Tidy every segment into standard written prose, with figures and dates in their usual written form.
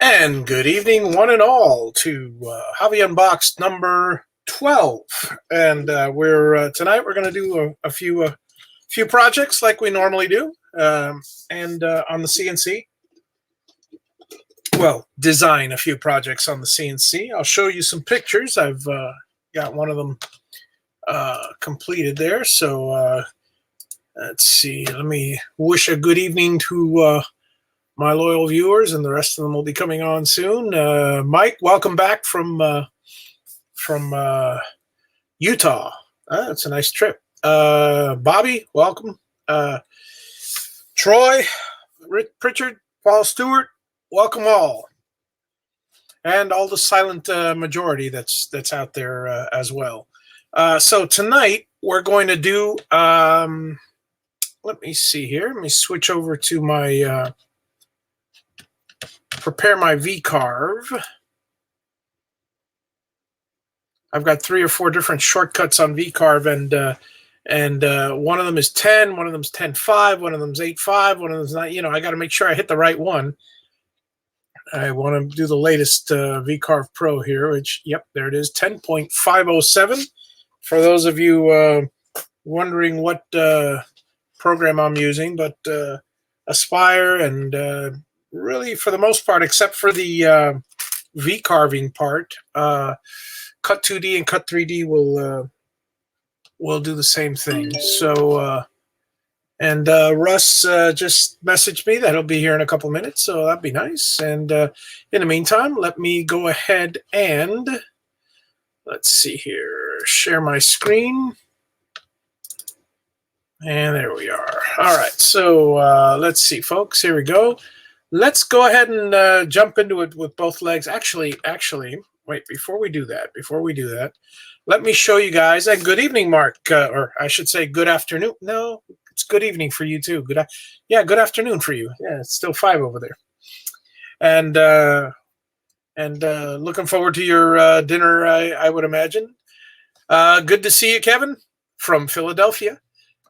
And good evening, one and all, to Javi Unboxed number 12. And we're tonight we're going to do a few projects like we normally do, and on the CNC. Well, design a few projects on the CNC. I'll show you some pictures. I've got one of them completed there. So let's see. Let me wish a good evening to my loyal viewers, and the rest of them will be coming on soon. Mike, welcome back from Utah. That's a nice trip. Bobby, welcome. Troy, Pritchard, Paul Stewart, welcome all, and all the silent majority that's out there as well. So tonight we're going to do. Let me see here. Let me switch over to my. Prepare my VCarve. I've got 3 or 4 different shortcuts on VCarve, and one of them is 10, one of them is 10.5, one of them is 8.5, one of them is 9. You know, I got to make sure I hit the right one. I want to do the latest VCarve Pro here, which, yep, there it is, 10.507. For those of you wondering what program I'm using, but Aspire and really, for the most part, except for the V-carving part, Cut 2D and Cut 3D will do the same thing. So, and Russ just messaged me that he'll be here in a couple minutes, so that'd be nice. And in the meantime, let me go ahead and, let's see here, share my screen. And there we are. All right, so let's see, folks. Here we go. Let's go ahead and jump into it with both legs. Actually, wait, before we do that, let me show you guys, and good evening, Mark, or I should say good afternoon. No, it's good evening for you too. Good afternoon for you. Yeah, it's still 5 over there. And looking forward to your dinner, I would imagine. Good to see you, Kevin, from Philadelphia.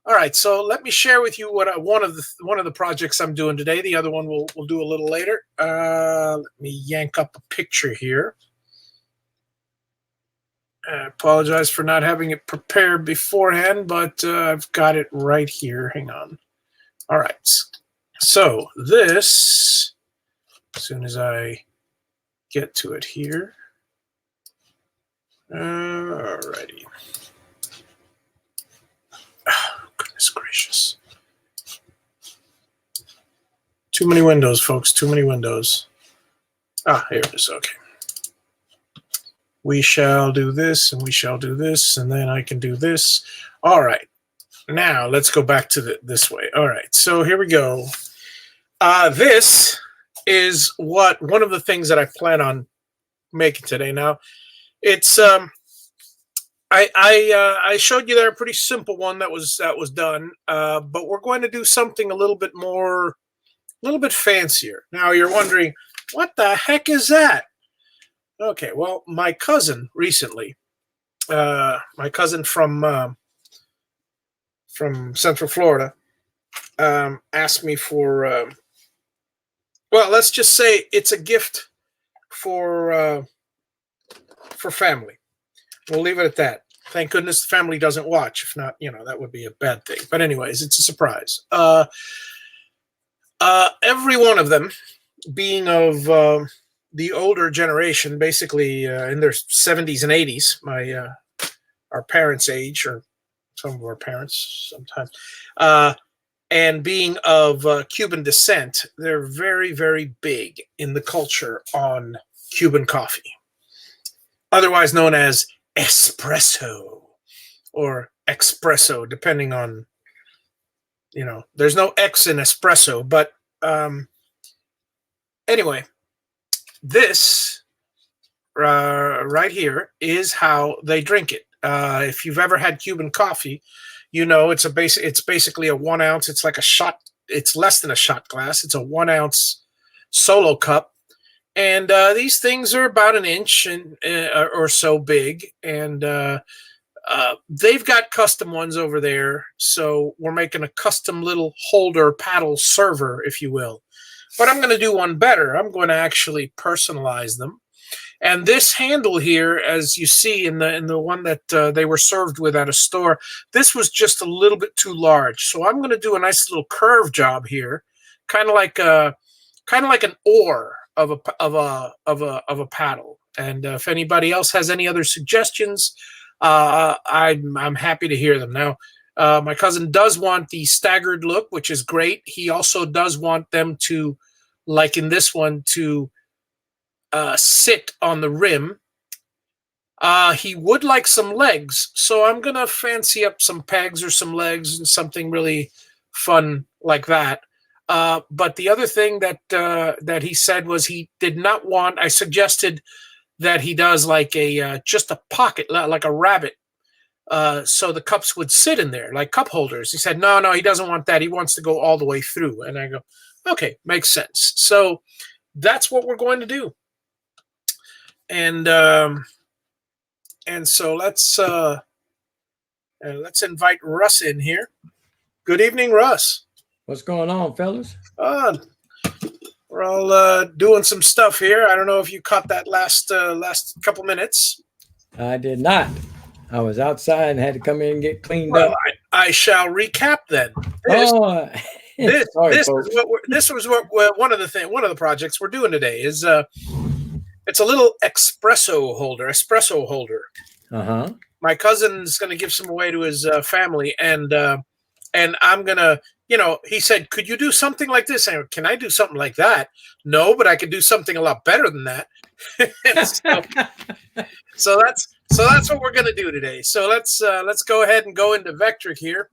All right, so let me share with you what one of the projects I'm doing today. The other one we'll do a little later. Let me yank up a picture here. I apologize for not having it prepared beforehand, but I've got it right here. Hang on. All right, so this, as soon as I get to it here. All righty. Goodness gracious. Too many windows, folks. Too many windows. Ah, here it is. Okay. We shall do this, and we shall do this, and then I can do this. All right. Now, let's go back to this way. All right. So here we go. This is one of the things that I plan on making today. Now, it's I showed you there a pretty simple one that was done, but we're going to do something a little bit fancier. Now you're wondering, what the heck is that? Okay, well, my cousin recently, my cousin from Central Florida, asked me for, well, let's just say it's a gift for family. We'll leave it at that. Thank goodness the family doesn't watch. If not, you know, that would be a bad thing. But anyways, it's a surprise. Every one of them being of the older generation, basically in their 70s and 80s, our parents' age, or some of our parents sometimes, and being of Cuban descent, they're very, very big in the culture on Cuban coffee, otherwise known as espresso or espresso, depending on, you know, there's no X in espresso, but anyway, this right here is how they drink it. If you've ever had Cuban coffee, you know it's basically a 1 ounce. It's like a shot. It's less than a shot glass. It's a 1 ounce solo cup. And these things are about an inch or so big, and They've got custom ones over there, so we're making a custom little holder paddle server, if you will. But I'm going to do one better. I'm going to actually personalize them. And this handle here, as you see in the one that they were served with at a store, this was just a little bit too large. So I'm going to do a nice little curve job here, kind of like an oar of a paddle. And if anybody else has any other suggestions, I'm happy to hear them. Now, my cousin does want the staggered look, which is great. He also does want them to, like in this one, to sit on the rim. He would like some legs, so I'm gonna fancy up some pegs or some legs and something really fun like that. But the other thing that he said was he did not want. I suggested that he does like a just a pocket, like a rabbit, so the cups would sit in there like cup holders. He said no, he doesn't want that. He wants to go all the way through. And I go, okay, makes sense. So that's what we're going to do. And so let's invite Russ in here. Good evening, Russ. What's going on, fellas? We're all doing some stuff here. I don't know if you caught that last couple minutes. I did not. I was outside and had to come in and get cleaned up. I shall recap then. This was what one of the projects we're doing today is it's a little espresso holder. Uh-huh. My cousin's going to give some away to his family, and I'm going to, he said, could you do something like this? And can I do something like that? No, but I could do something a lot better than that. so that's what we're going to do today. So let's go ahead and go into Vectric here.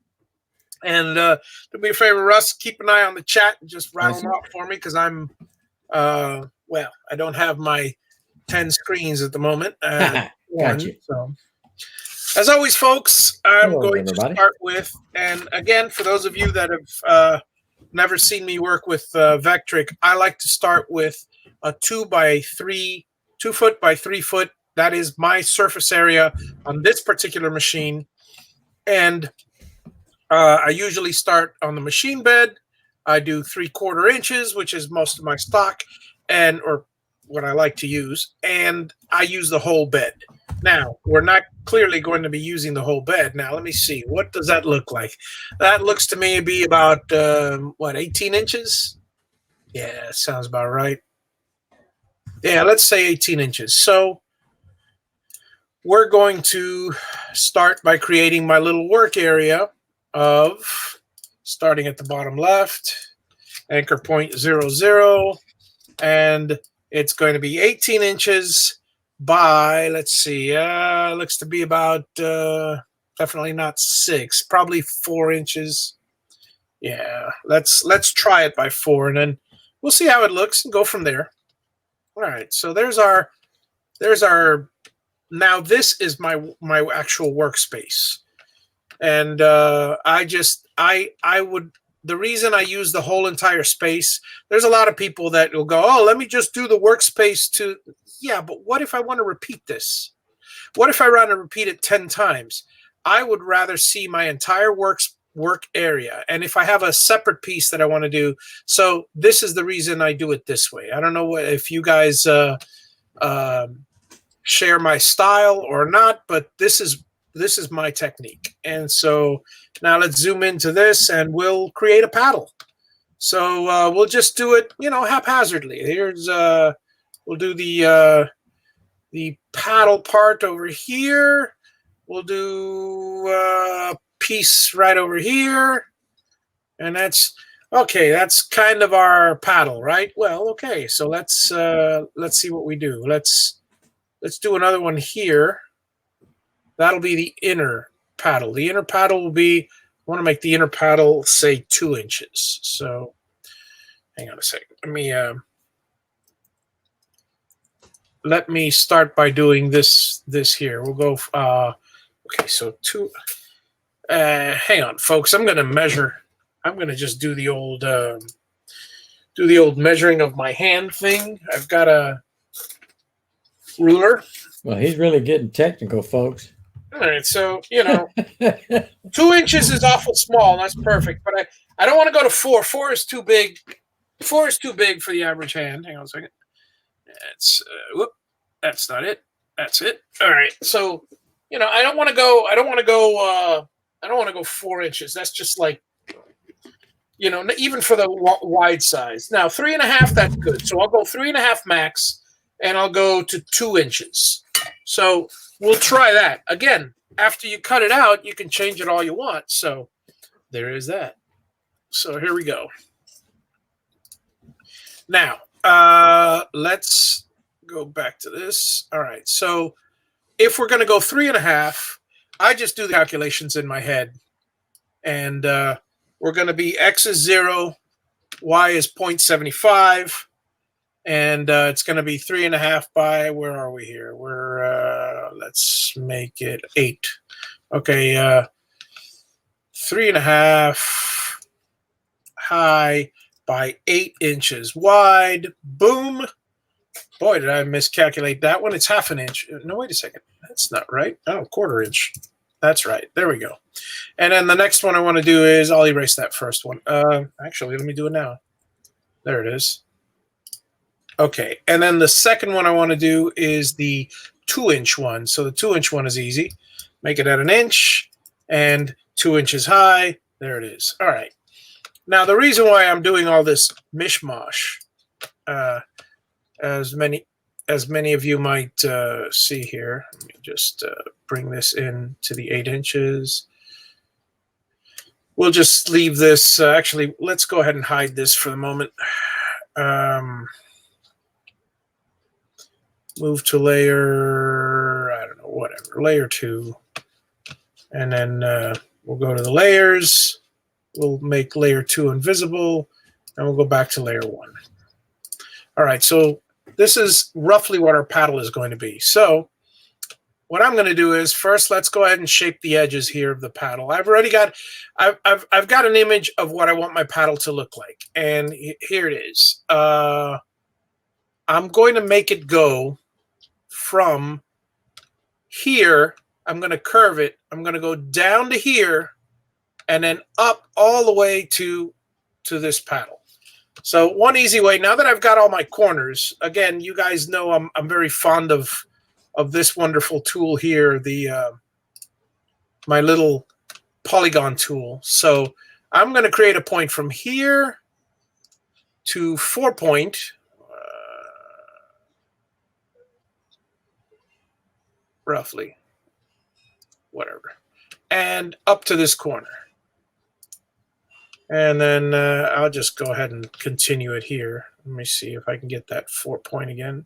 And do me a favor, Russ, keep an eye on the chat and just rattle them out for me, because I'm, I don't have my 10 screens at the moment. Gotcha. So, as always, folks, I'm going to start with, and again, for those of you that have never seen me work with Vectric, I like to start with a 2 foot by 3 foot. That is my surface area on this particular machine. And I usually start on the machine bed. I do 3/4 inches, which is most of my stock, or what I like to use, and I use the whole bed. Now, we're not clearly going to be using the whole bed. Now, let me see. What does that look like? That looks to me to be about, 18 inches? Yeah, sounds about right. Yeah, let's say 18 inches. So we're going to start by creating my little work area of, starting at the bottom left, anchor point 0, 0, and it's going to be 18 inches by, let's see, looks to be about, definitely not 6, probably 4 inches. Yeah, let's try it by 4, and then we'll see how it looks and go from there. All right, so there's our, now this is my actual workspace. And the reason I use the whole entire space, there's a lot of people that will go, oh, let me just do the workspace to, yeah, but what if I want to repeat this? What if I want to repeat it 10 times? I would rather see my entire work area. And if I have a separate piece that I want to do, so this is the reason I do it this way. I don't know if you guys share my style or not, but this is my technique. And so now let's zoom into this and we'll create a paddle. So we'll just do it, haphazardly. Here's we'll do the paddle part over here. We'll do a piece right over here. And that's okay, that's kind of our paddle, right? Well, okay. So let's see what we do. Let's do another one here. That'll be the inner paddle. The inner paddle will be, I want to make the inner paddle, say, 2 inches. So hang on a second. Let me start by doing this here. We'll go, okay, so 2, hang on, folks. I'm going to measure. I'm going to just do the old measuring of my hand thing. I've got a ruler. Well, he's really getting technical, folks. All right, so 2 inches is awful small. That's perfect, but I don't want to go to 4. 4 is too big. 4 is too big for the average hand. Hang on a second. That's not it. That's it. All right. So, I don't want to go. I don't want to go. I don't want to go 4 inches. That's just like, even for the wide size. Now 3.5. That's good. So I'll go 3.5 max, and I'll go to 2 inches. So we'll try that again. After you cut it out, you can change it all you want. So there is that. So here we go. Now let's go back to this. All right. So if we're going to go 3.5, I just do the calculations in my head. And we're going to be X is 0, Y is 0.75. And it's going to be 3.5 by, where are we here? We're, let's make it 8. Okay. 3.5 high by 8 inches wide. Boom. Boy, did I miscalculate that one. It's half an inch. No, wait a second. That's not right. Oh, 1/4 inch. That's right. There we go. And then the next one I want to do is, I'll erase that first one. Actually, let me do it now. There it is. Okay. And then the second one I want to do is the 2-inch one. So the 2-inch one is easy. Make it at 1 inch and 2 inches high. There it is. All right. Now, the reason why I'm doing all this mishmash, as many of you might see here, let me just bring this in to the 8 inches. We'll just leave this. Actually, let's go ahead and hide this for the moment. Move to layer, I don't know, whatever, layer 2. And then we'll go to the layers. We'll make layer 2 invisible, and we'll go back to layer 1. All right, so this is roughly what our paddle is going to be. So what I'm going to do is, first, let's go ahead and shape the edges here of the paddle. I've got an image of what I want my paddle to look like, and here it is. I'm going to make it go from here. I'm going to curve it. I'm going to go down to here, and then up all the way to this paddle. So one easy way, now that I've got all my corners, again, you guys know I'm very fond of this wonderful tool here, the my little polygon tool. So I'm going to create a point from here to 4 point. Roughly, whatever, and up to this corner. And then I'll just go ahead and continue it here. Let me see if I can get that 4 point again.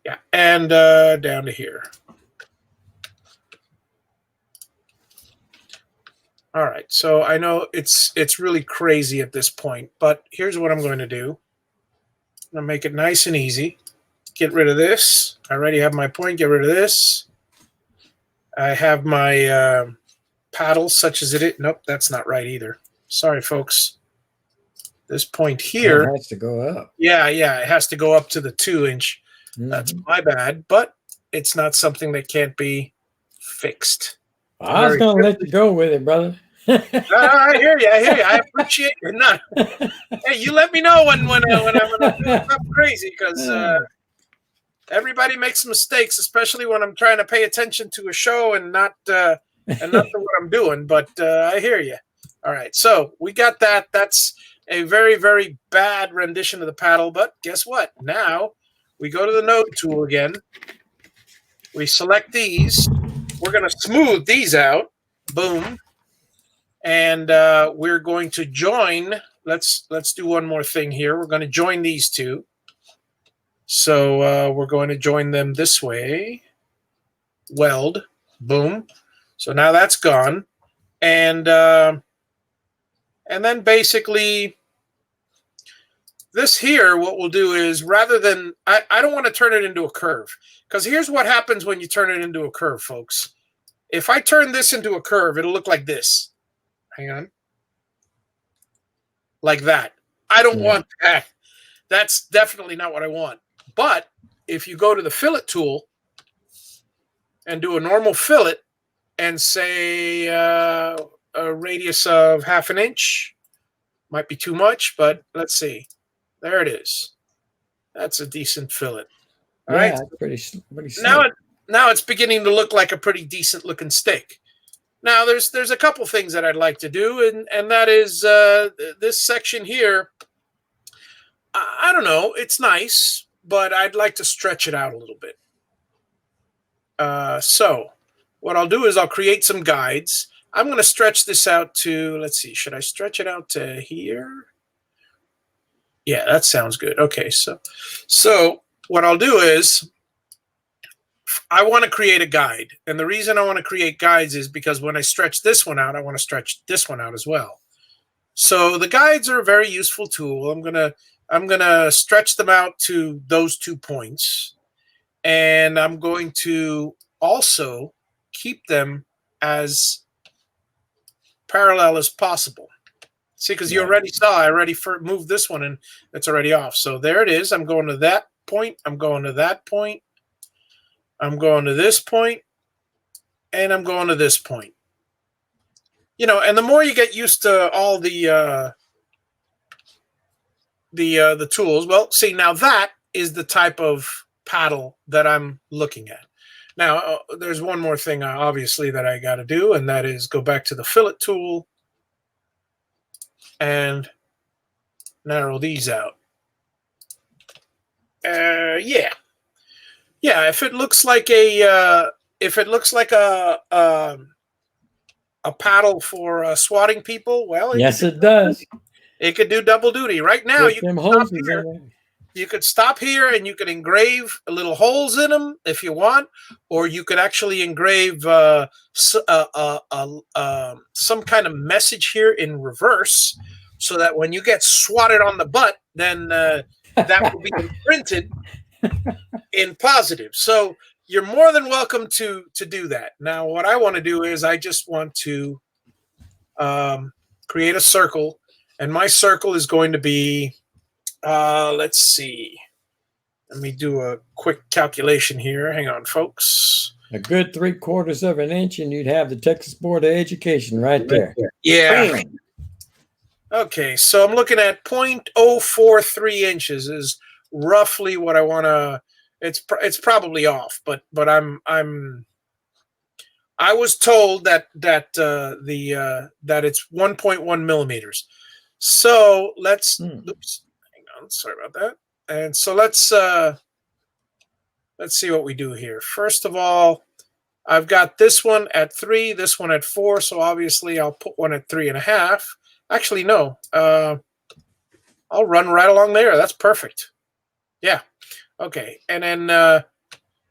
Yeah, and down to here. All right, so I know it's really crazy at this point, but here's what I'm going to do. I'm going to make it nice and easy. Get rid of this. I already have my point. Get rid of this. I have my paddle such as it is. Nope, that's not right either. Sorry, folks. This point here. It has to go up. Yeah, it has to go up to the 2-inch. Mm-hmm. That's my bad, but it's not something that can't be fixed. I was going to let you go with it, brother. I hear you. I appreciate it. Not. Hey, you let me know when I'm doing something crazy, because everybody makes mistakes, especially when I'm trying to pay attention to a show and not to what I'm doing. But I hear you. All right, so we got that. That's a very, very bad rendition of the paddle. But guess what? Now we go to the node tool again. We select these. We're going to smooth these out. Boom. And we're going to join. Let's do one more thing here. We're going to join these two. So we're going to join them this way. Weld. Boom. So now that's gone. And then basically this here, what we'll do is, rather than, I don't want to turn it into a curve, because here's what happens when you turn it into a curve, folks. If I turn this into a curve, it'll look like this. Hang on. Like that. I don't want that. That's definitely not what I want. But if you go to the fillet tool and do a normal fillet and say a radius of 1/2 inch, might be too much, but let's see. There it is. That's a decent fillet. All Yeah, right. it's pretty Now slick. now it's beginning to look like a pretty decent looking steak. Now there's a couple things that I'd like to do, and that is this section here. I don't know. It's nice, but I'd like to stretch it out a little bit. So what I'll do is I'll create some guides. I'm going to stretch this out to, let's see, should I stretch it out to here? Yeah, that sounds good. Okay, so what I'll do is I want to create a guide. And the reason I want to create guides is because when I stretch this one out, I want to stretch this one out as well. So the guides are a very useful tool. I'm gonna stretch them out to those 2 points. And I'm going to also keep them as parallel as possible. See, because you already saw, I already moved this one and it's already off. So there it is. I'm going to that point. I'm going to that point. I'm going to this point. And I'm going to this point. You know, and the more you get used to all the tools, well, see, now that is the type of paddle that I'm looking at. Now, there's one more thing, obviously, that I got to do, and that is go back to the fillet tool and narrow these out. Yeah. If it looks like a paddle for swatting people, well, Yes, it does. It could do double duty. Right now, Get them hoses in there. You could stop here and you could engrave little holes in them if you want, or you could actually engrave some kind of message here in reverse, so that when you get swatted on the butt, then that will be imprinted in positive. So you're more than welcome to do that. Now, what I want to do is I just want to create a circle, and my circle is going to be, let's see. Let me do a quick calculation here. Hang on, folks. A good 3/4 of an inch, and you'd have the Texas Board of Education right there. Yeah. Bam. Okay, so I'm looking at 0.043 inches is roughly what I want to. It's probably off, but I was told that it's 1.1 millimeters. So let's. Oops, hang on. Sorry about that. And so let's see what we do here. First of all, I've got this one at 3, this one at 4. So obviously, I'll put one at 3.5. Actually, no. I'll run right along there. That's perfect. Yeah. Okay. And then,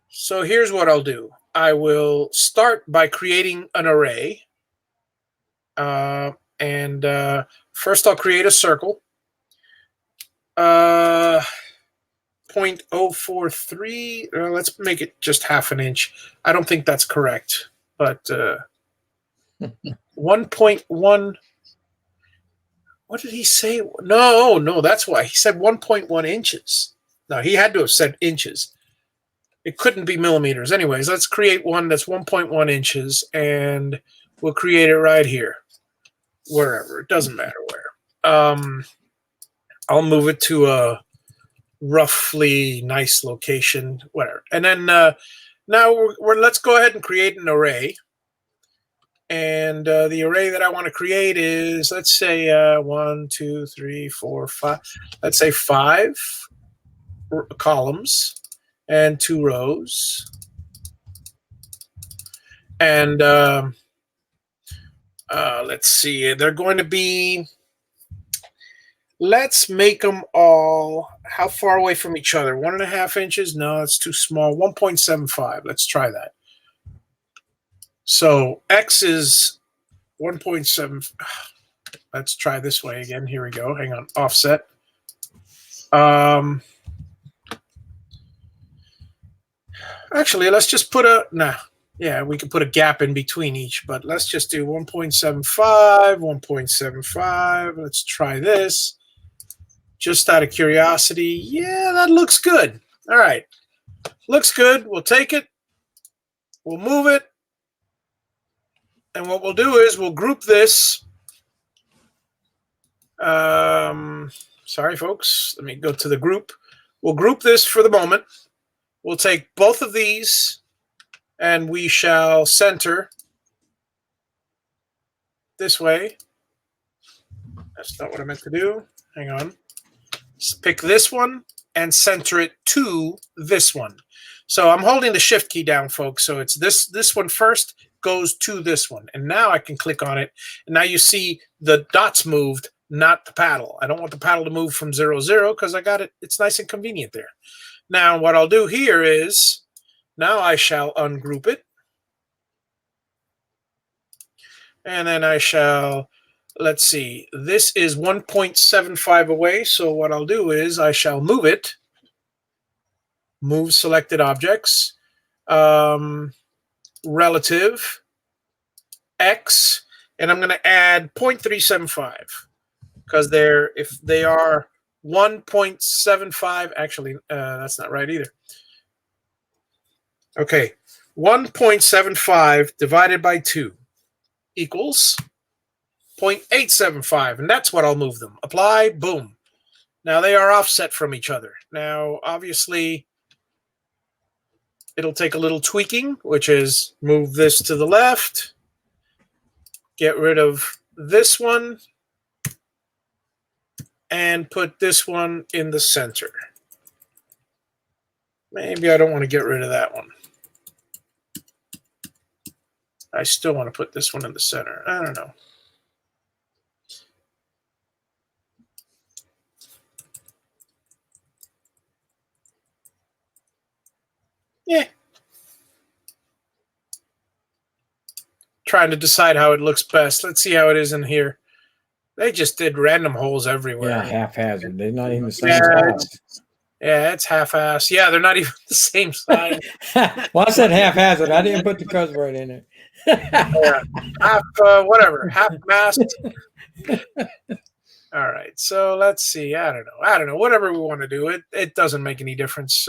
so here's what I'll do. I will start by creating an array. And first I'll create a circle. 0.043. Let's make it just 1/2 inch. I don't think that's correct, but 1.1. What did he say? No, that's why. He said 1.1 inches. No, he had to have said inches. It couldn't be millimeters. Anyways, let's create one that's 1.1 inches, and we'll create it right here. Wherever. It doesn't matter where. I'll move it to a roughly nice location, whatever. And then now let's go ahead and create an array. And the array that I want to create is, let's say 1, 2, 3, 4, 5. Let's say 5 columns and 2 rows. And let's see, they're going to be, let's make them all, how far away from each other? 1.5 inches? No, that's too small. 1.75. Let's try that. So X is 1.7. Let's try this way again. Here we go. Hang on. Offset. Actually, let's just put we can put a gap in between each, but let's just do 1.75, 1.75. Let's try this. Just out of curiosity. Yeah, that looks good. All right. Looks good. We'll take it. We'll move it. And what we'll do is we'll group this. Sorry, folks. Let me go to the group. We'll group this for the moment. We'll take both of these and we shall center this way. That's not what I meant to do. Hang on. Just pick this one and center it to this one. So I'm holding the shift key down, folks. So it's this one first goes to this one. And now I can click on it. And now you see the dots moved, not the paddle. I don't want the paddle to move from 0, 0 because I got it. It's nice and convenient there. Now what I'll do here is now I shall ungroup it. And then I shall, let's see, this is 1.75 away. So what I'll do is I shall move it. Move selected objects. Relative X. And I'm going to add 0.375 because if they are 1.75, actually, that's not right either. Okay, 1.75 divided by 2 equals 0.875, and that's what I'll move them. Apply, boom. Now they are offset from each other. Now, obviously, it'll take a little tweaking, which is move this to the left, get rid of this one, and put this one in the center. Maybe I don't want to get rid of that one. I still want to put this one in the center. I don't know. Yeah. Trying to decide how it looks best. Let's see how it is in here. They just did random holes everywhere. Yeah, haphazard. They're not even the same size. Yeah, it's half-ass. Yeah, they're not even the same size. Well, I said haphazard. I didn't put the cuss word in it. Yeah, whatever, half-mast. All right, so let's see. I don't know. Whatever we want to do, it doesn't make any difference.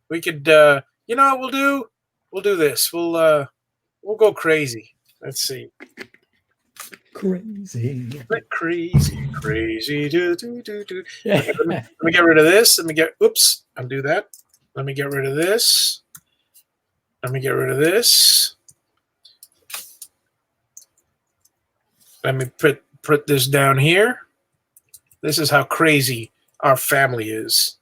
We could, you know what we'll do? We'll do this. We'll go crazy. Let's see. Crazy. Do. Okay, let me get rid of this. Oops, undo that. Let me get rid of this. Let me get rid of this. Let me put this down here. This is how crazy our family is.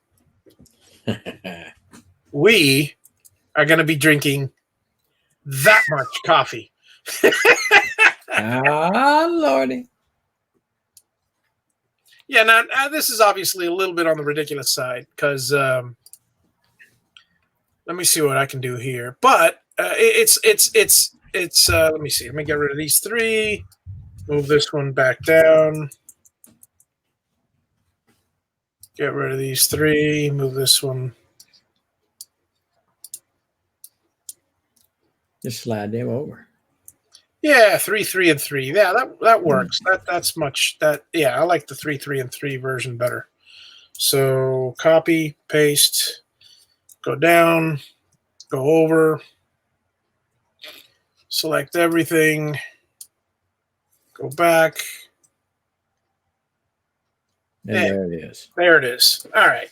We are going to be drinking that much coffee. Ah, Lordy. Yeah, now this is obviously a little bit on the ridiculous side because let me see what I can do here. But it's let me see. Let me get rid of these 3. Move this one back down. Get rid of these 3. Move this one. Just slide them over. Yeah, 3, 3, and 3. Yeah, that works. That's much. Yeah, I like the 3, 3, and 3 version better. So copy, paste, go down, go over, select everything, go back. And there it is. There it is. All right.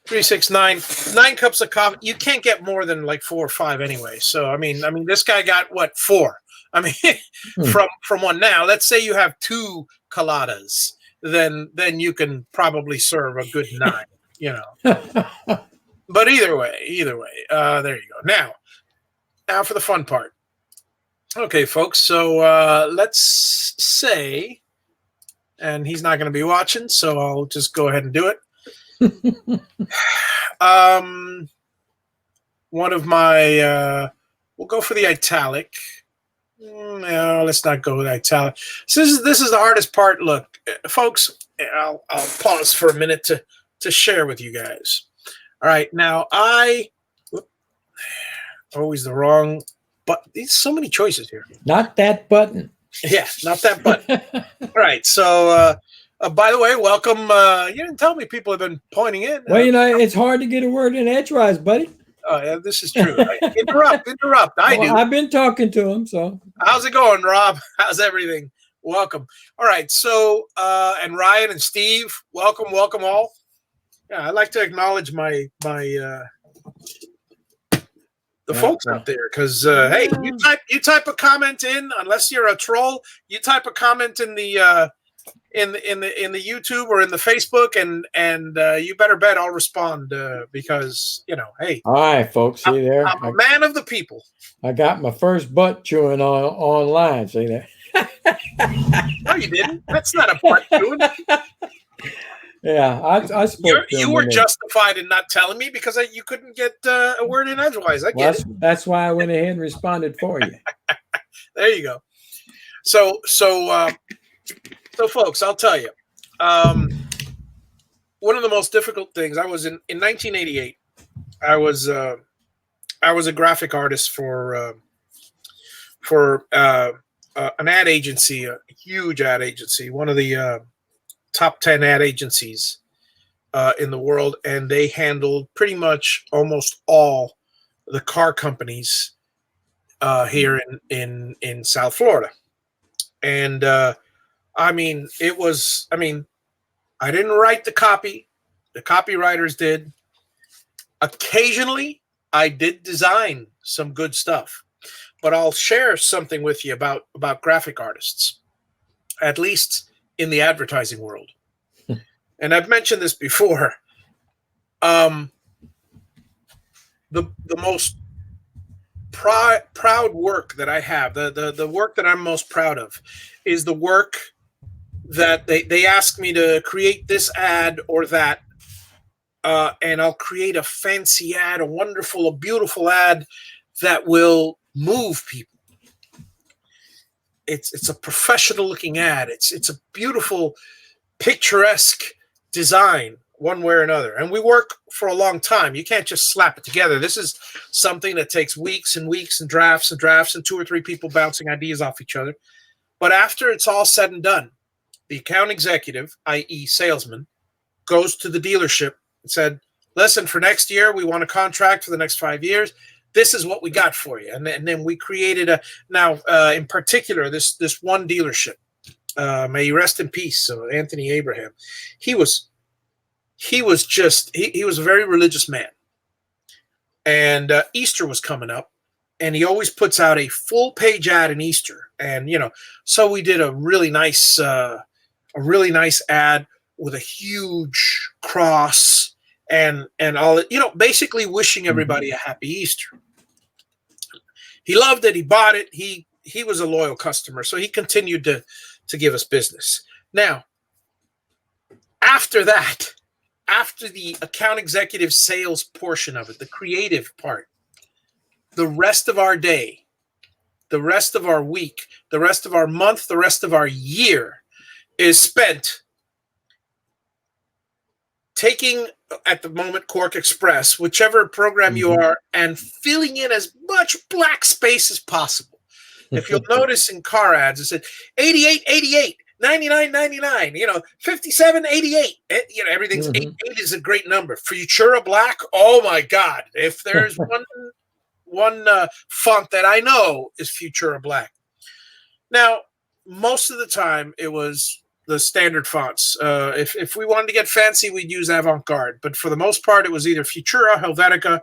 3, 6, 9. 9 cups of coffee. You can't get more than like 4 or 5 anyway. So I mean, this guy got what, 4? I mean, from one. Now, let's say you have 2 coladas, then you can probably serve a good 9. You know. But either way, there you go. Now for the fun part. Okay, folks. So let's say, and he's not going to be watching, so I'll just go ahead and do it. One of my, we'll go for the italic. No, let's not go with italic. So this is the hardest part. Look, folks, I'll pause for a minute to share with you guys. All right, now always the wrong, but there's so many choices here. Not that button. Yeah, not that button. All right, so By the way, welcome. You didn't tell me people have been pointing in. Well, it's hard to get a word in edgewise, buddy. Oh, yeah, this is true. Interrupt. I do. I've been talking to him, so. How's it going, Rob? How's everything? Welcome. All right. So, and Ryan and Steve, welcome all. Yeah, I'd like to acknowledge the folks out there, because hey, you type a comment in, unless you're a troll, you type a comment in the in the YouTube or in the Facebook, and you better bet I'll respond, because hey. All right, folks, see there. I'm a man of the people. I got my first butt chewing online. See that? No, you didn't. That's not a butt chewing. Yeah, I spoke. You were justified in not telling me, because you couldn't get a word in edgewise. I get it. That's why I went ahead and responded for you. There you go. So, folks, I'll tell you. One of the most difficult things, I was in 1988. I was a graphic artist for an ad agency, a huge ad agency, one of the top 10 ad agencies in the world, and they handled pretty much almost all the car companies here in South Florida. And I didn't write the copy. The copywriters did. Occasionally, I did design some good stuff. But I'll share something with you about graphic artists, at least in the advertising world. And I've mentioned this before. The most proud work that I have, the work that I'm most proud of, is the work that they ask me to create this ad or that, and I'll create a fancy ad, a wonderful, a beautiful ad that will move people. It's a professional looking ad. It's a beautiful, picturesque design, one way or another. And we work for a long time. You can't just slap it together. This is something that takes weeks and weeks and drafts and 2 or 3 people bouncing ideas off each other. But after it's all said and done, the account executive, i.e. salesman, goes to the dealership and said, listen, for next year, we want a contract for the next 5 years. This is what we got for you. And then we created in particular, this one dealership, may he rest in peace. So Anthony Abraham, he was a very religious man. And Easter was coming up, and he always puts out a full page ad in Easter. And, so we did a really nice ad with a huge cross and all it, basically wishing everybody a happy Easter. He loved it. He bought it. He was a loyal customer, so he continued to give us business. Now, after that, after the account executive sales portion of it, the creative part, the rest of our day, the rest of our week, the rest of our month, the rest of our year is spent taking, at the moment, Cork Express, whichever program you are, and filling in as much black space as possible. If you'll notice in car ads, it said 8888, 99.99, 5788. Everything's 88 is a great number. Futura Black, oh my God. If there's one font that I know is Futura Black. Now, most of the time it was the standard fonts. If we wanted to get fancy, we'd use Avant-Garde. But for the most part, it was either Futura, Helvetica,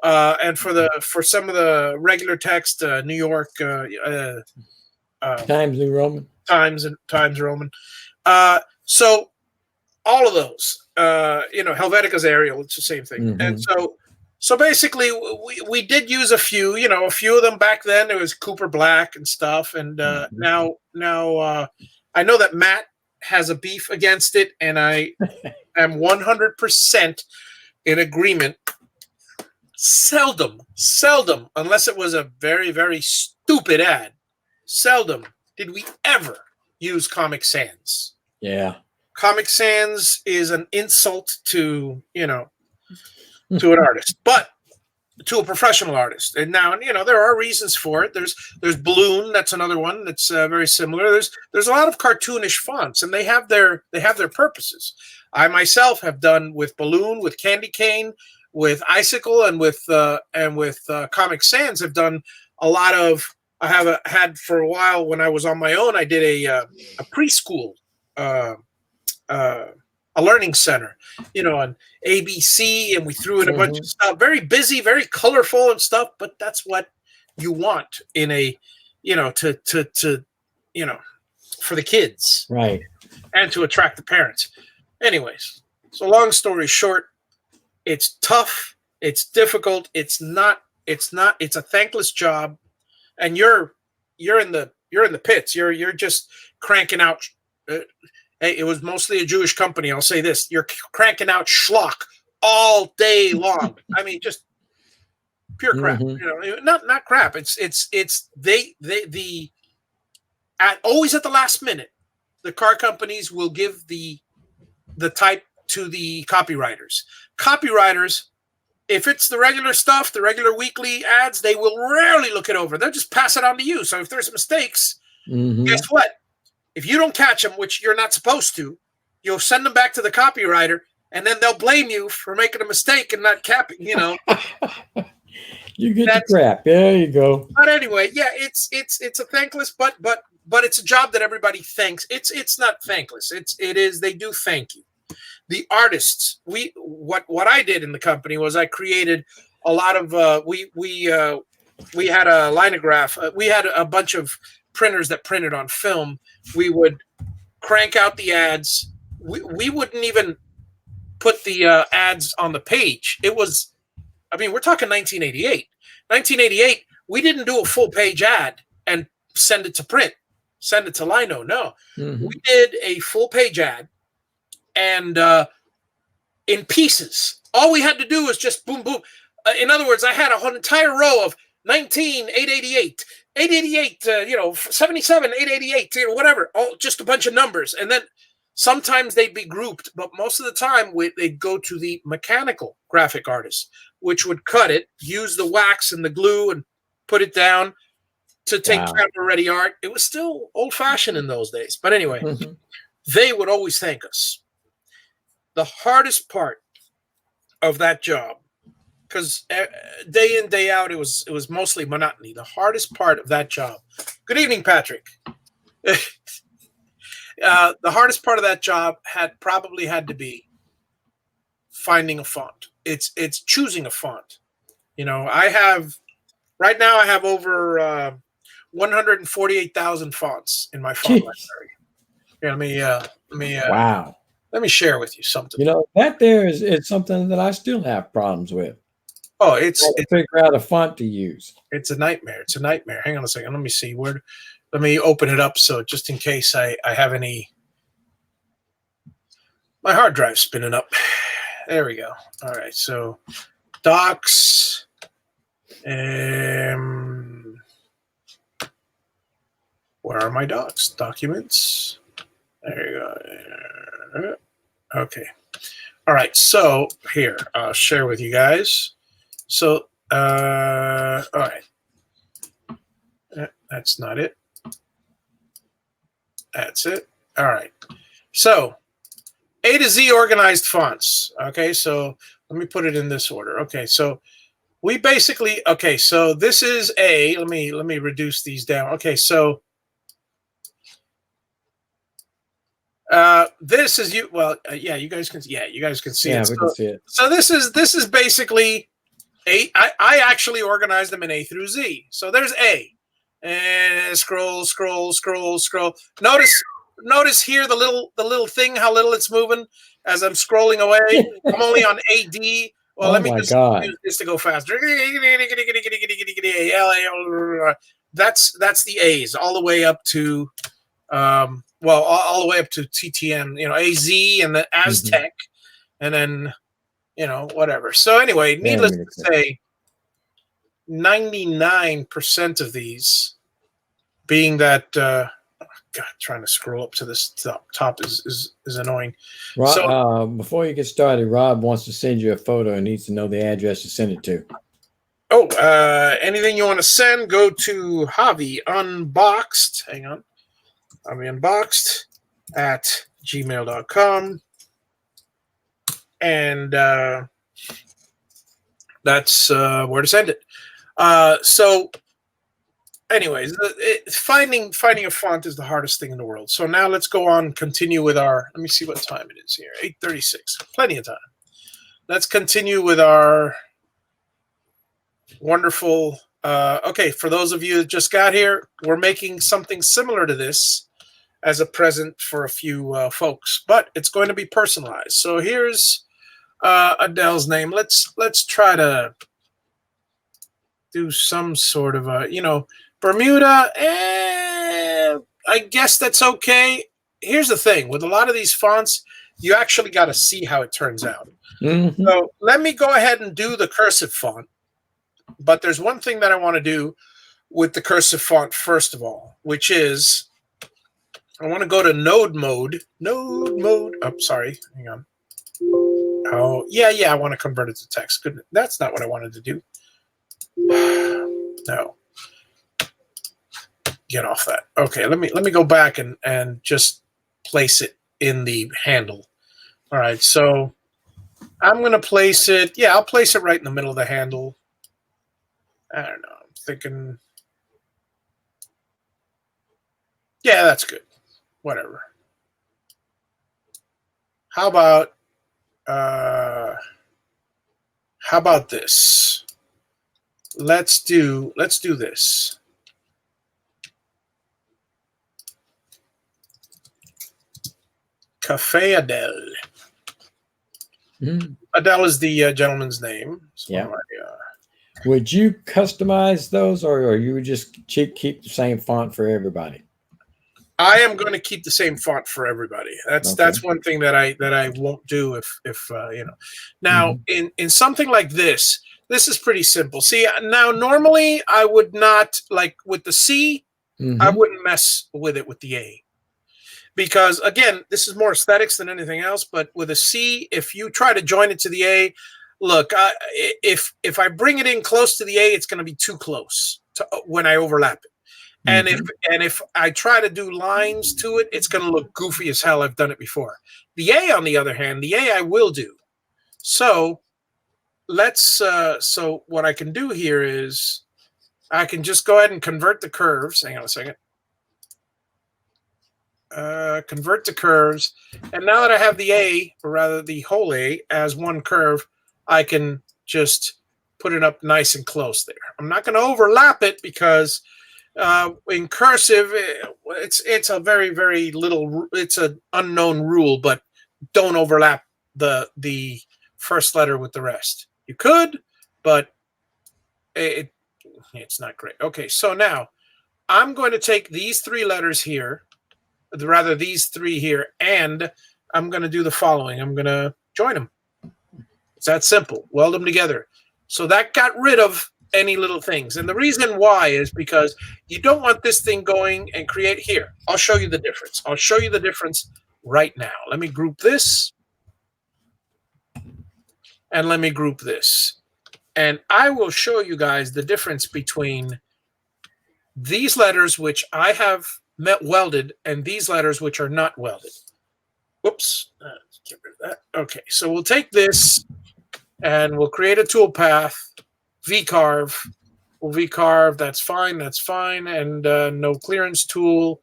and for some of the regular text, New York, Times New Roman. Times Roman. So all of those, Helvetica's Arial, it's the same thing. And so basically we did use a few of them back then. There was Cooper Black and stuff. And now I know that Matt has a beef against it, and I am 100% in agreement. Seldom, unless it was a very, very stupid ad, seldom did we ever use Comic Sans. Yeah. Comic Sans is an insult to an artist. But to a professional artist. And now, you know, there are reasons for it. There's Balloon, that's another one that's very similar. There's a lot of cartoonish fonts, and they have their purposes. I myself have done with Balloon, with Candy Cane, with Icicle, and with Comic Sans. I've done a lot of. Had for a while when I was on my own. I did a preschool. A learning center, you know, on ABC, and we threw in a bunch of stuff. Very busy, very colorful and stuff, but that's what you want in a, you know, to you know, for the kids, right, and to attract the parents. Anyways, so long story short, it's tough, it's difficult, it's a thankless job, and you're in the pits. You're just cranking out. Hey, it was mostly a Jewish company. I'll say this: you're cranking out schlock all day long. I mean, just pure crap. You know, not crap. It's always at the last minute, the car companies will give the type to the copywriters. Copywriters, if it's the regular stuff, the regular weekly ads, they will rarely look it over. They'll just pass it on to you. So if there's mistakes, guess what? If you don't catch them, which you're not supposed to, you'll send them back to the copywriter, and then they'll blame you for making a mistake and not capping. You know, you get the crap. There you go. But anyway, yeah, it's a thankless, but it's a job that everybody thanks. It's not thankless. It is. They do thank you. The artists. What I did in the company was I created a lot of. We had a linograph. We had a bunch of printers that printed on film. We would crank out the ads. We wouldn't even put the ads on the page. It was, I mean, we're talking 1988. 1988, we didn't do a full page ad and send it to print, send it to lino. No, we did a full page ad, and in pieces. All we had to do was just boom, boom. In other words, I had an entire row of 19, 888, 888, you know, 77, 888, you know, whatever, just a bunch of numbers. And then sometimes they'd be grouped, but most of the time they'd go to the mechanical graphic artist, which would cut it, use the wax and the glue and put it down to take camera-ready art. It was still old-fashioned in those days. But anyway, they would always thank us. The hardest part of that job, because day in, day out, it was mostly monotony. The hardest part of that job. Good evening, Patrick. The hardest part of that job probably had to be finding a font. It's choosing a font. You know, right now I have over 148,000 fonts in my font library. Yeah, let me share with you something. You know, that there is something that I still have problems with. Oh, it's figure out a font to use. It's a nightmare. It's a nightmare. Hang on a second. Let me see let me open it up, so just in case I have any. My hard drive's spinning up. There we go. All right. So docs. Where are my docs? Documents. There you go. Okay. All right. So here, I'll share with you guys. So, all right. That's not it. That's it. All right. So, A to Z organized fonts. Okay. So, let me put it in this order. Okay. So, we basically, okay. So, this is A. Let me reduce these down. Okay. So, this is you. Well, yeah, you guys can see it. Yeah, we can see it. So, this is basically A. I actually organized them in A through Z. So, there's A. And scroll. Notice here the little thing, how little it's moving as I'm scrolling away. I'm only on AD. Well, let me just use this to go faster. That's the A's all the way up to all the way up to TTN. You know, AZ and the Aztec, and then whatever. So anyway, needless to say, 99% of these, being that trying to scroll up to this top is annoying. Rob, so before you get started, Rob wants to send you a photo and needs to know the address to send it to. Oh, anything you want to send, go to Javi Unboxed. Hang on. Javi Unboxed at gmail.com. And that's where to send it. So anyways, finding a font is the hardest thing in the world. So now let's go on, continue with our, let me see what time it is here. 8:36. Plenty of time. Let's continue with our wonderful, okay, for those of you that just got here, we're making something similar to this as a present for a few folks, but it's going to be personalized. So here's Adele's name. Let's try to do some sort of a, Bermuda. I guess that's okay. Here's the thing with a lot of these fonts, you actually got to see how it turns out. Mm-hmm. So let me go ahead and do the cursive font. But there's one thing that I want to do with the cursive font first of all, which is I want to go to node mode. Node mode. Oh, sorry. Hang on. Oh, yeah. I want to convert it to text. Good. That's not what I wanted to do. No. Get off that. Okay, let me go back and just place it in the handle. All right, so I'm going to place it. Yeah, I'll place it right in the middle of the handle. I don't know. I'm thinking. Yeah, that's good. Whatever. How about this? Let's do this. Cafe Adele. Mm-hmm. Adele is the gentleman's name. So yeah. Would you customize those, or you would just keep the same font for everybody? I am going to keep the same font for everybody. That's one thing that I won't do if Now in something like this is pretty simple. See, now normally I would not, like with the C, I wouldn't mess with it with the A. Because again, this is more aesthetics than anything else. But with a C, if you try to join it to the A, look, if I bring it in close to the A, it's going to be too close to when I overlap it. And if I try to do lines to it, it's going to look goofy as hell. I've done it before. The A, on the other hand, the A I will do. So let's. So what I can do here is I can just go ahead and convert the curves. Hang on a second. Convert the curves, and now that I have the A, or rather the whole A, as one curve, I can just put it up nice and close there. I'm not going to overlap it because in cursive, it's a very, very little. It's an unknown rule, but don't overlap the first letter with the rest. You could, but it's not great. Okay, so now I'm going to take these three letters here. Rather, these three here, and I'm going to do the following. I'm going to join them. It's that simple. Weld them together. So that got rid of any little things. And the reason why is because you don't want this thing going and create here. I'll show you the difference. I'll show you the difference right now. Let me group this. And let me group this. And I will show you guys the difference between these letters, which I have welded, and these letters which are not welded. Whoops. Let's get rid of that. Okay, so we'll take this and we'll create a toolpath, VCarve. We'll VCarve, that's fine, and no clearance tool.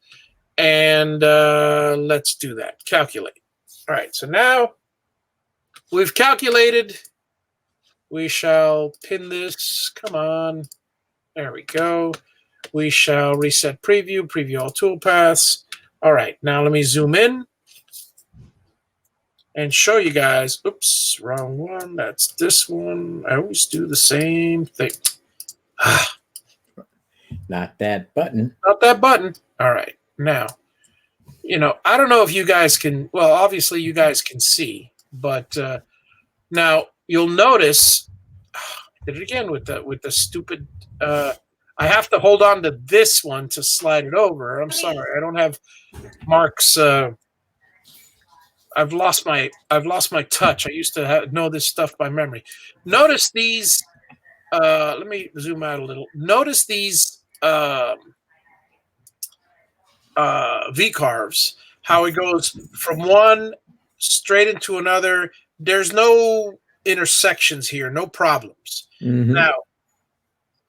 And let's do that. Calculate. All right, so now we've calculated. We shall pin this. Come on. There we go. We shall reset preview all toolpaths. All right, now let me zoom in and show you guys. Oops, wrong one. That's this one. I always do the same thing. Not that button. Not that button. All right, now, I don't know if you guys can, well, obviously you guys can see, but now you'll notice, I did it again with the stupid, I have to hold on to this one to slide it over. I'm sorry, I don't have Mark's. I've lost my touch. I used to know this stuff by memory. Notice these let me zoom out a little. Notice these VCarves, how it goes from one straight into another. There's no intersections here, no problems. Mm-hmm. Now,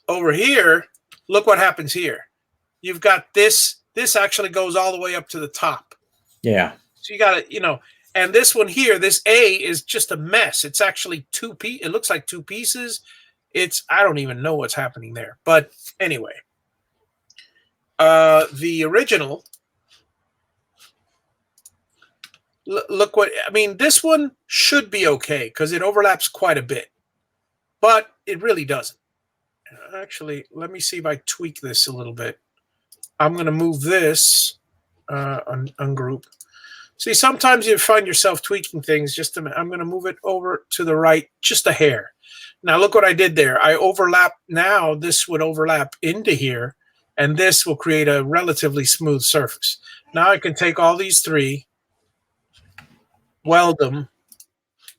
over here, look what happens here. You've got this. This actually goes all the way up to the top. Yeah. So you got to, and this one here, this A is just a mess. It's actually it looks like two pieces. I don't even know what's happening there. But anyway, the original, look what, I mean, this one should be okay because it overlaps quite a bit, but it really doesn't. Actually, let me see if I tweak this a little bit. I'm going to move this, ungroup. See, sometimes you find yourself tweaking things. Just a minute. I'm going to move it over to the right, just a hair. Now, look what I did there. I overlap. Now, this would overlap into here, and this will create a relatively smooth surface. Now, I can take all these three, weld them,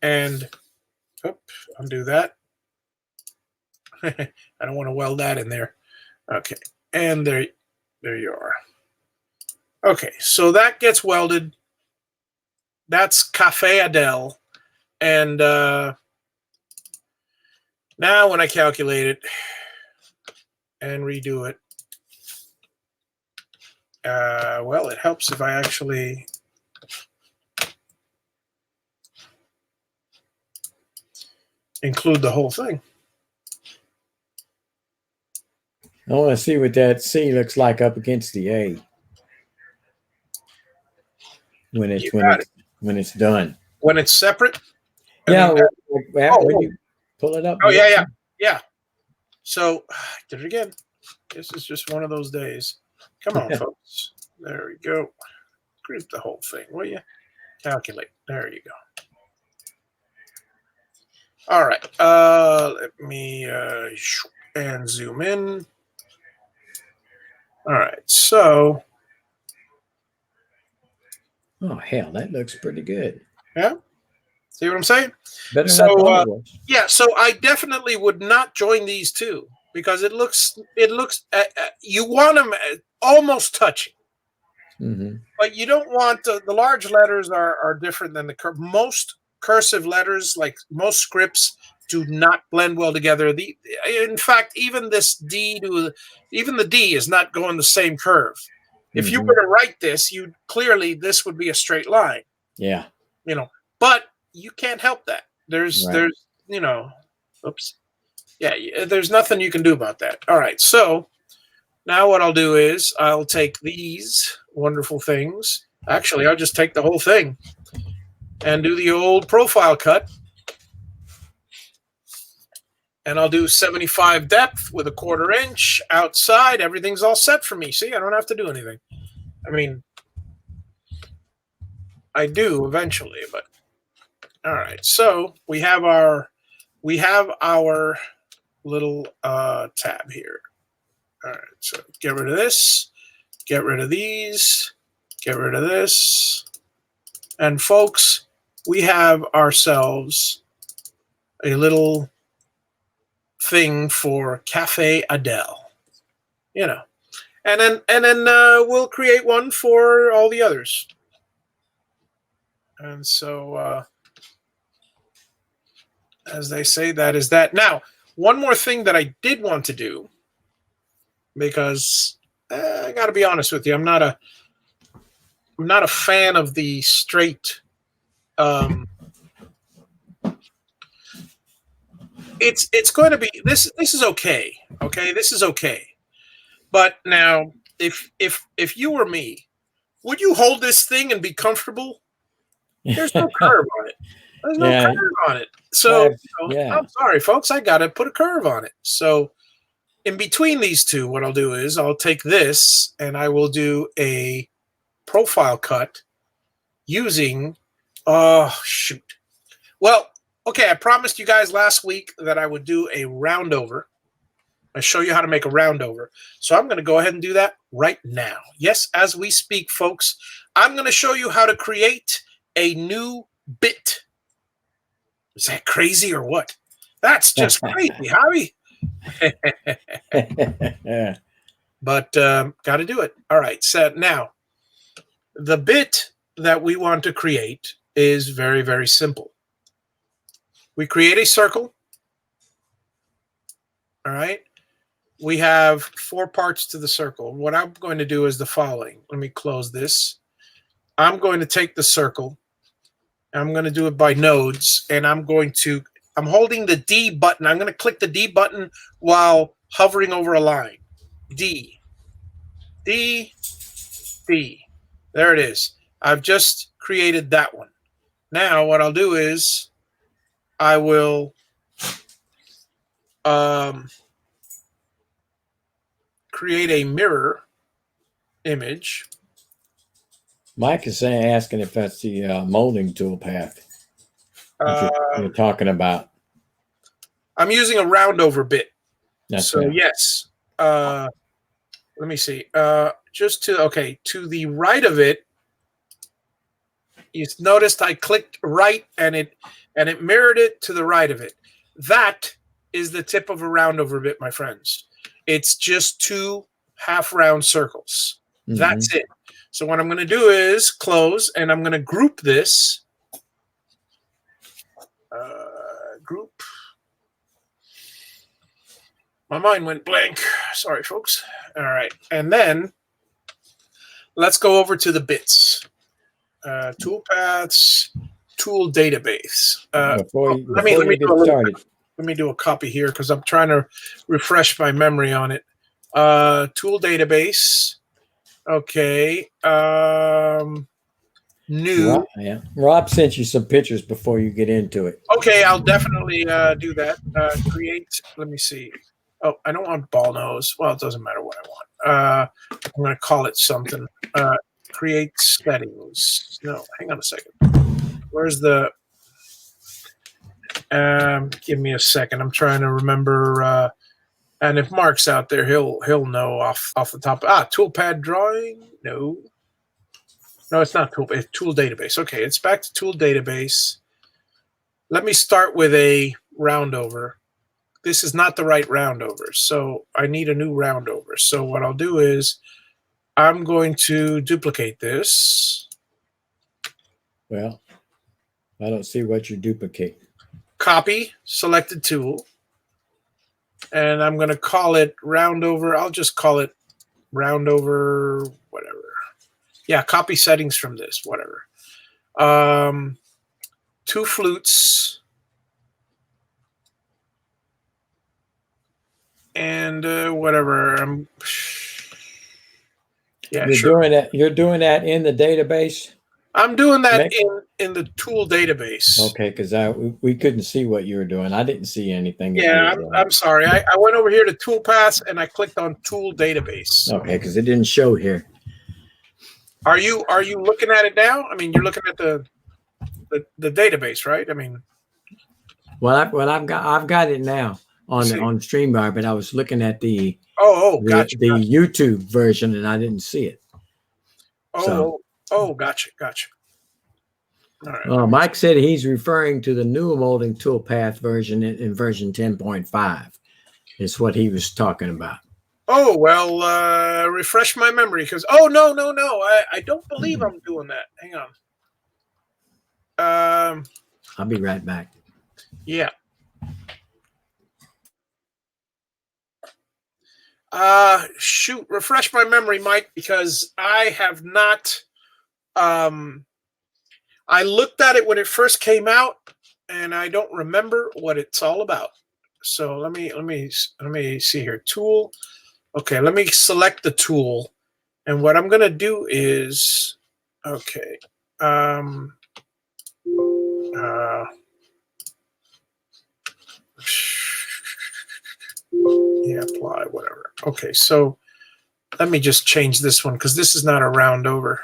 and undo that. I don't want to weld that in there. Okay, and there you are. Okay, so that gets welded. That's Cafe Adele. And now when I calculate it and redo it, well, it helps if I actually include the whole thing. I want to see what that C looks like up against the A when it's done. When it's separate. Yeah. When you pull it up. Oh yeah. So did it again. This is just one of those days. Come on, folks. There we go. Group the whole thing, will you? Calculate. There you go. All right. Let me and zoom in. All right. So. Oh hell, that looks pretty good. Yeah. See what I'm saying? Better than I thought it was. Yeah. So I definitely would not join these two because it looks. You want them almost touching. Mm-hmm. But you don't want the large letters are different than the most cursive letters, like most scripts, do not blend well together. In fact, even this even the D is not going the same curve. If you were to write this, this would be a straight line. Yeah. But you can't help that. There's oops. Yeah, there's nothing you can do about that. All right, so now what I'll do is I'll take these wonderful things. Actually, I'll just take the whole thing and do the old profile cut. And I'll do 75 depth with a 1/4 inch outside. Everything's all set for me. See, I don't have to do anything. I mean, I do eventually, but all right. So we have our little tab here. All right. So get rid of this. Get rid of these. Get rid of this. And folks, we have ourselves a little thing for Cafe Adele, and then we'll create one for all the others. And so, as they say, that is that. Now, one more thing that I did want to do, because I got to be honest with you, I'm not a fan of the straight. It's going to be this is okay. Okay, this is okay. But now, if you were me, would you hold this thing and be comfortable? There's no curve on it. There's no curve on it. So I'm sorry, folks. I got to put a curve on it. So in between these two, what I'll do is I'll take this and I will do a profile cut using. Oh shoot. Well. Okay, I promised you guys last week that I would do a roundover. I show you how to make a roundover. So I'm going to go ahead and do that right now. Yes, as we speak, folks, I'm going to show you how to create a new bit. Is that crazy or what? That's just crazy, Javi. But got to do it. All right. So now the bit that we want to create is very, very simple. We create a circle. All right. We have 4 parts to the circle. What I'm going to do is the following. Let me close this. I'm going to take the circle. I'm going to do it by nodes, and I'm holding the D button. I'm going to click the D button while hovering over a line. D, D, D. There it is. I've just created that one. Now what I'll do is I will create a mirror image. Mike is asking if that's the molding tool path that you're talking about. I'm using a round over bit. That's so right. yes. Let me see. Just to the right of it, you noticed I clicked right and it mirrored it to the right of it. That is the tip of a round over bit, my friends. It's just 2 half round circles. Mm-hmm. That's it. So what I'm going to do is close, and I'm going to group this. Group. My mind went blank. Sorry, folks. All right. And then let's go over to the bits. Toolpaths, tool database. Let me get started. Let me do a copy here because I'm trying to refresh my memory on it. Tool database. Okay. New. Rob sent you some pictures before you get into it. Okay, I'll definitely do that. Create. Let me see. Oh, I don't want ball nose. Well, it doesn't matter what I want. I'm going to call it something. Create settings. No, hang on a second. Where's the? Give me a second. I'm trying to remember. And if Mark's out there, he'll know off the top. Toolpad drawing. No, it's not tool. It's tool database. Okay, it's back to tool database. Let me start with a round over. This is not the right round over, so I need a new round over. So what I'll do is I'm going to duplicate this. Well, I don't see what you duplicate. Copy selected tool. And I'm going to call it round over. I'll just call it round over, whatever. Yeah, copy settings from this, whatever. 2 flutes. And whatever. Yeah, You're doing that in the database. I'm doing that in the tool database. Okay, because we couldn't see what you were doing. I didn't see anything. Yeah, I'm sorry. I went over here to Toolpaths and I clicked on Tool Database. Okay, because it didn't show here. Are you looking at it now? I mean, you're looking at the database, right? I mean, well, I've got it now on StreamYard, but I was looking at the gotcha. The YouTube version, and I didn't see it. Gotcha. All right. Mike said he's referring to the new molding toolpath version in version 10.5. Is what he was talking about. Oh, well, refresh my memory because no. I don't believe I'm doing that. Hang on. I'll be right back. Yeah. Shoot, refresh my memory, Mike, because I have not I looked at it when it first came out and I don't remember what it's all about. So let me see here. Tool. Okay, let me select the tool. And what I'm going to do is okay. Yeah, apply, whatever. Okay, so let me just change this one because this is not a round over.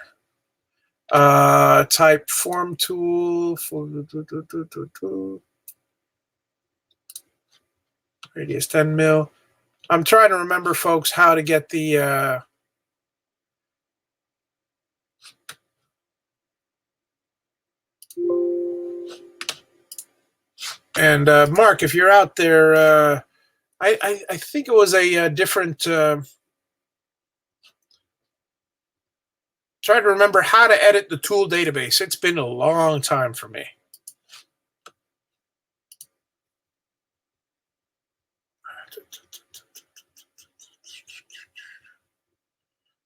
Type form tool. Radius 10 mil. I'm trying to remember, folks, how to get the and Mark, if you're out there, I think it was a different. Try to remember how to edit the tool database. It's been a long time for me.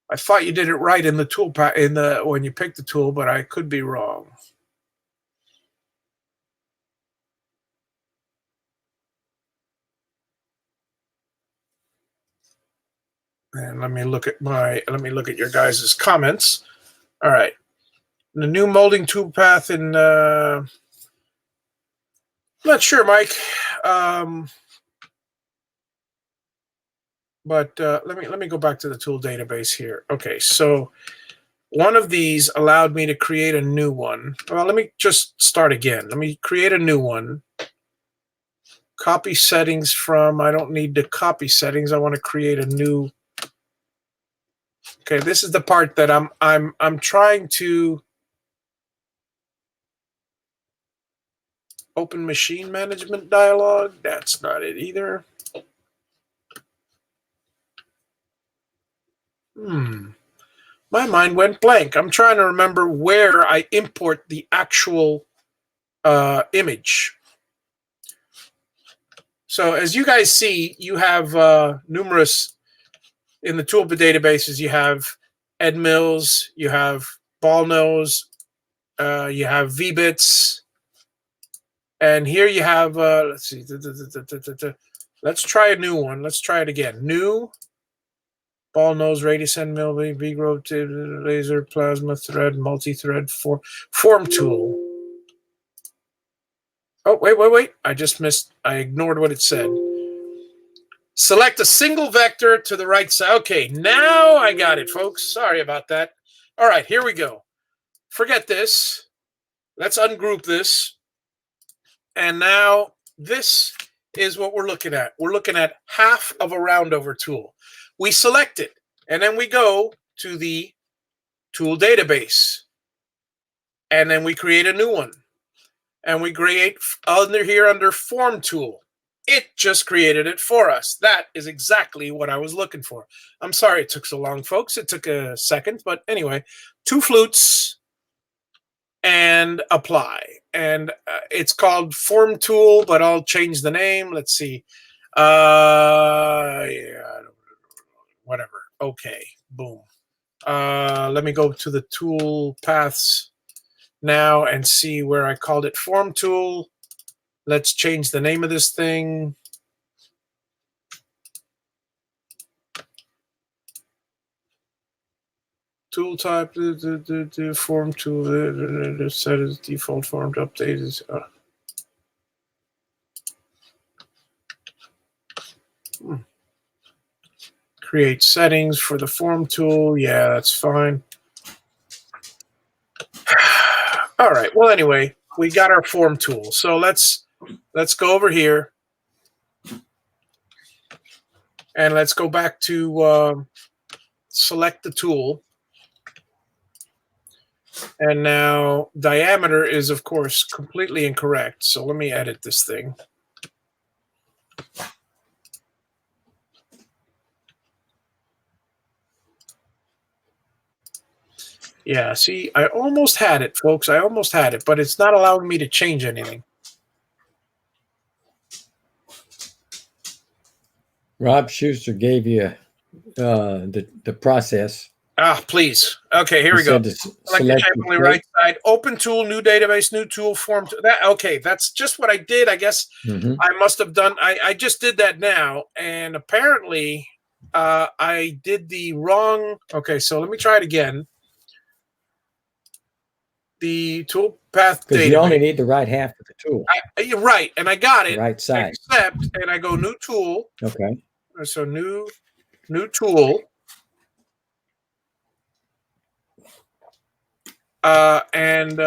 I thought you did it right in the tool when you picked the tool, but I could be wrong. And let me look at your guys' comments. All right. The new molding toolpath in I'm not sure, Mike. But let me go back to the tool database here. Okay, so one of these allowed me to create a new one. Well, let me just start again. Let me create a new one. Copy settings from. I don't need to copy settings. I want to create a new. Okay, this is the part that I'm trying to open machine management dialog. That's not it either. My mind went blank. I'm trying to remember where I import the actual image. So as you guys see, you have numerous, in the tool databases, you have Ed Mills, you have Ball Nose, you have VBits, and here you have, let's see, let's try a new one. Let's try it again. New, Ball Nose, Radius End Mill, VGrove, Laser, Plasma, Thread, Multi-Thread, Form Tool. Oh, wait. I just missed. I ignored what it said. Select a single vector to the right side. Okay, now I got it, folks. Sorry about that. All right, here we go. Forget this. Let's ungroup this. And now this is what we're looking at. We're looking at half of a roundover tool. We select it, and then we go to the tool database. And then we create a new one. And we create under Form Tool. It just created it for us. That is exactly what I was looking for. I'm sorry it took so long, folks. It took a second, but anyway, 2 flutes and apply. And it's called Form Tool, but I'll change the name. Let's see. Yeah, whatever. Okay, boom. Let me go to the tool paths now and see where I called it Form Tool. Let's change the name of this thing. Tool type, form tool, set as default form to update is. Create settings for the form tool. Yeah, that's fine. All right. Well, anyway, we got our form tool. So let's go over here. And let's go back to select the tool. And now diameter is, of course, completely incorrect. So let me edit this thing. Yeah, see, I almost had it, folks. I almost had it, but it's not allowing me to change anything. Rob Schuster gave you the process. Ah, please. Okay, here we go. Select the shape on the right side. Open tool, new database, new tool, form. Okay, that's just what I did. I guess I must have done. I just did that now, and apparently I did the wrong. Okay, so let me try it again. The tool path database. Because you only need the right half of the tool. You're right, and I got it. Right side. Except, and I go new tool. Okay. So new tool. And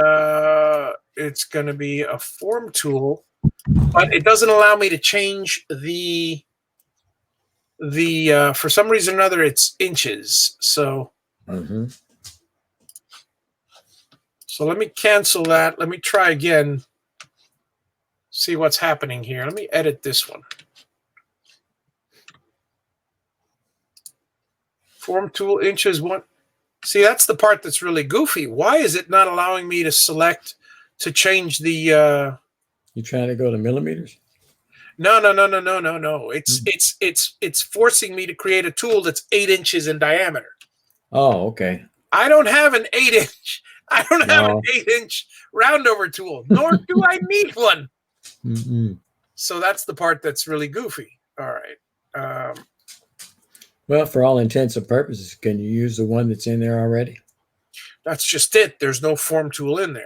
it's going to be a form tool, but it doesn't allow me to change the for some reason or another it's inches. So so let me cancel that. Let me try again. See what's happening here. Let me edit this one. Form tool inches one. See, that's the part that's really goofy. Why is it not allowing me to select to change the? You trying to go to millimeters? No. It's forcing me to create a tool that's 8 inches in diameter. Oh, okay. I don't have an 8-inch. I don't have an No. 8-inch roundover tool, nor do I need one. Mm-mm. So that's the part that's really goofy. All right. Well, for all intents and purposes, can you use the one that's in there already? That's just it. There's no form tool in there.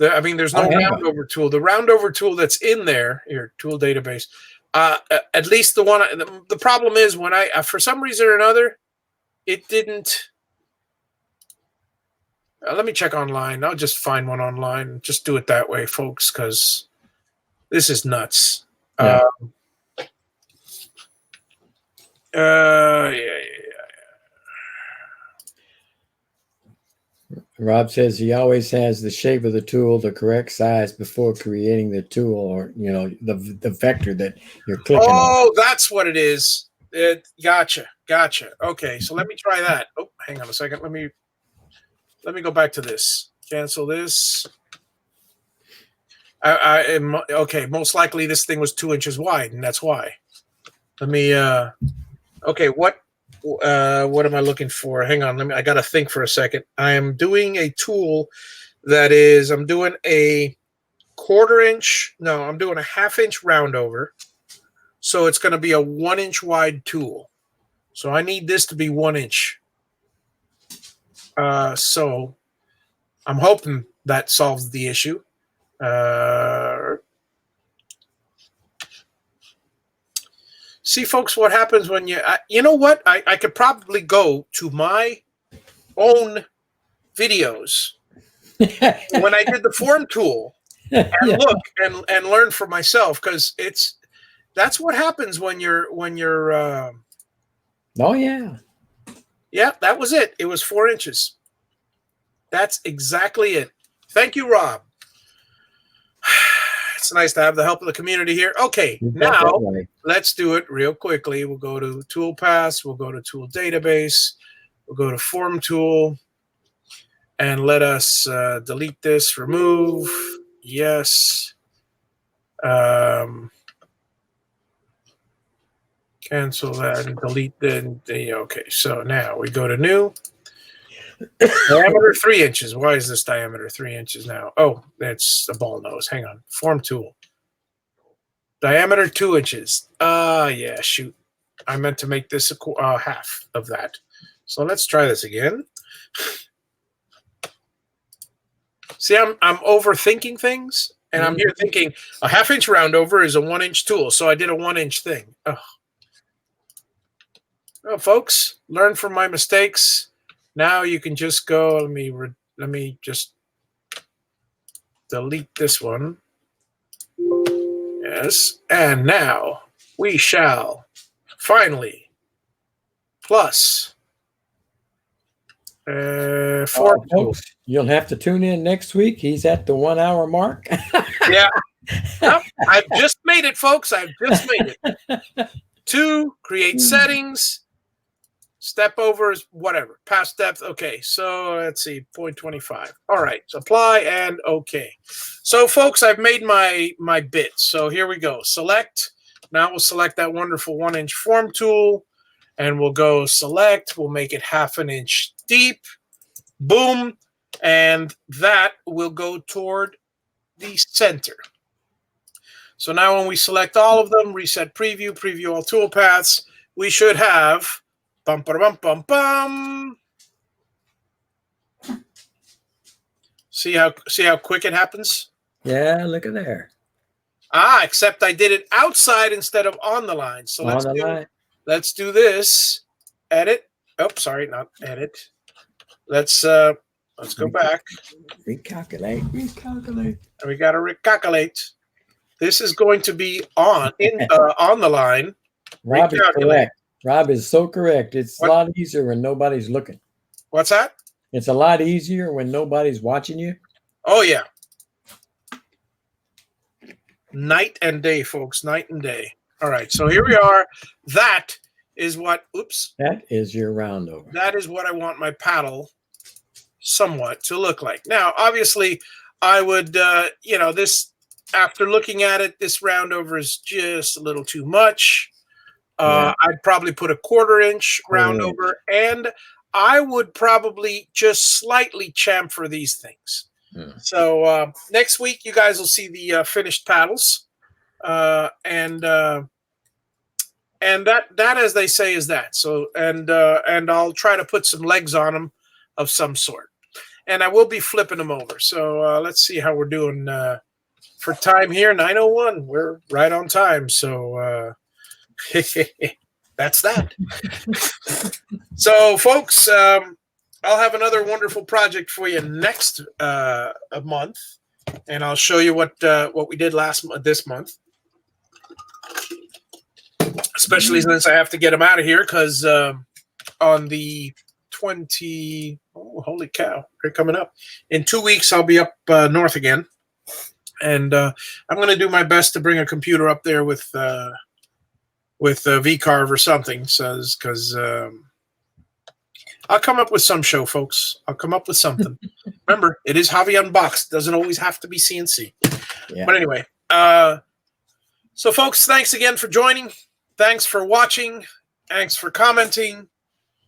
I mean, there's no roundover tool. The roundover tool that's in there, here, tool database, at least the one, the problem is when I, for some reason or another, it didn't. Let me check online. I'll just find one online. Just do it that way, folks, because this is nuts. Yeah. Yeah. Rob says he always has the shape of the tool the correct size before creating the tool, or the vector that you're clicking on. Oh, that's what it is. Gotcha. Okay, so let me try that. Oh, hang on a second. Let me go back to this. Cancel this. I am okay. Most likely this thing was 2 inches wide, and that's why. Let me. Okay, what am I looking for? Hang on. I got to think for a second. I am doing a tool that is. I'm doing a 1/4 inch. No, I'm doing a 1/2 inch roundover. So it's going to be a 1 inch wide tool. So I need this to be 1 inch. So I'm hoping that solves the issue. See, folks, what happens when you know what? I could probably go to my own videos when I did the form tool and look and learn for myself, because that's what happens when you're oh yeah. Yeah, that was it. It was 4 inches. That's exactly it. Thank you, Rob. It's nice to have the help of the community here. Okay, now let's do it real quickly. We'll go to tool paths. We'll go to tool database. We'll go to form tool. And let us delete this, remove. Yes. Cancel that and delete the okay. So now we go to new. Diameter 3 inches. Why is this diameter 3 inches now? Oh, that's a ball nose. Hang on. Form tool. Diameter 2 inches. Yeah, shoot. I meant to make this a half of that. So let's try this again. See, I'm overthinking things, and I'm here thinking a 1/2 inch roundover is a 1 inch tool. So I did a 1 inch thing. Oh. Well, folks, learn from my mistakes. Now you can just go. Let me just delete this one. Yes, and now we shall finally plus form tool. You'll have to tune in next week. He's at the 1 hour mark. Yeah, nope, I've just made it, folks. I've just made it. 2, create settings. Step over is whatever. Past depth. Okay, so let's see, 0.25. All right, so apply and okay. So, folks, I've made my bit. So here we go. Select. Now we'll select that wonderful 1 inch form tool, and we'll go select. We'll make it 1/2 inch deep. Boom, and that will go toward the center. So now when we select all of them, reset preview, preview all toolpaths, we should have. Bum, bum, bum, bum. See how quick it happens? Yeah, look at there. Except I did it outside instead of on the line. So let's do this. Edit. Oh, sorry, not edit. Let's go back. Recalculate. And we got to recalculate. This is going to be on the line. Rob is correct. Rob is so correct. It's a lot easier when nobody's looking. What's that? It's a lot easier when nobody's watching you. Oh, yeah. Night and day, folks. Night and day. All right. So here we are. That is what, oops, That is your round over. that is what I want my paddle somewhat to look like. Now, obviously, I would, this, after looking at it, this round over is just a little too much. I'd probably put a 1/4 inch round over, and I would probably just slightly chamfer these things. So next week, you guys will see the finished paddles, and that, as they say, is that. So and I'll try to put some legs on them of some sort, and I will be flipping them over. So let's see how we're doing for time here. 9:01. We're right on time. So that's that. So, folks, I'll have another wonderful project for you next month, and I'll show you what we did this month. Especially since I have to get them out of here, because on the 20, oh, holy cow, they're coming up. In 2 weeks, I'll be up north again, and I'm going to do my best to bring a computer up there with VCarve or something, because I'll come up with some show, folks. I'll come up with something. Remember, it is Javi Unboxed. Doesn't always have to be CNC. Yeah. But anyway, so folks, thanks again for joining. Thanks for watching. Thanks for commenting.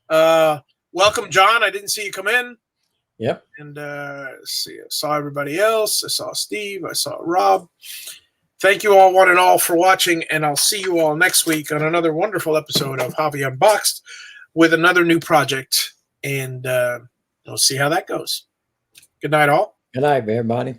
Welcome, John. I didn't see you come in. Yep. And let's see, I saw everybody else. I saw Steve. I saw Rob. Thank you all, one and all, for watching, and I'll see you all next week on another wonderful episode of Javi Unboxed with another new project, and we'll see how that goes. Good night, all. Good night, everybody.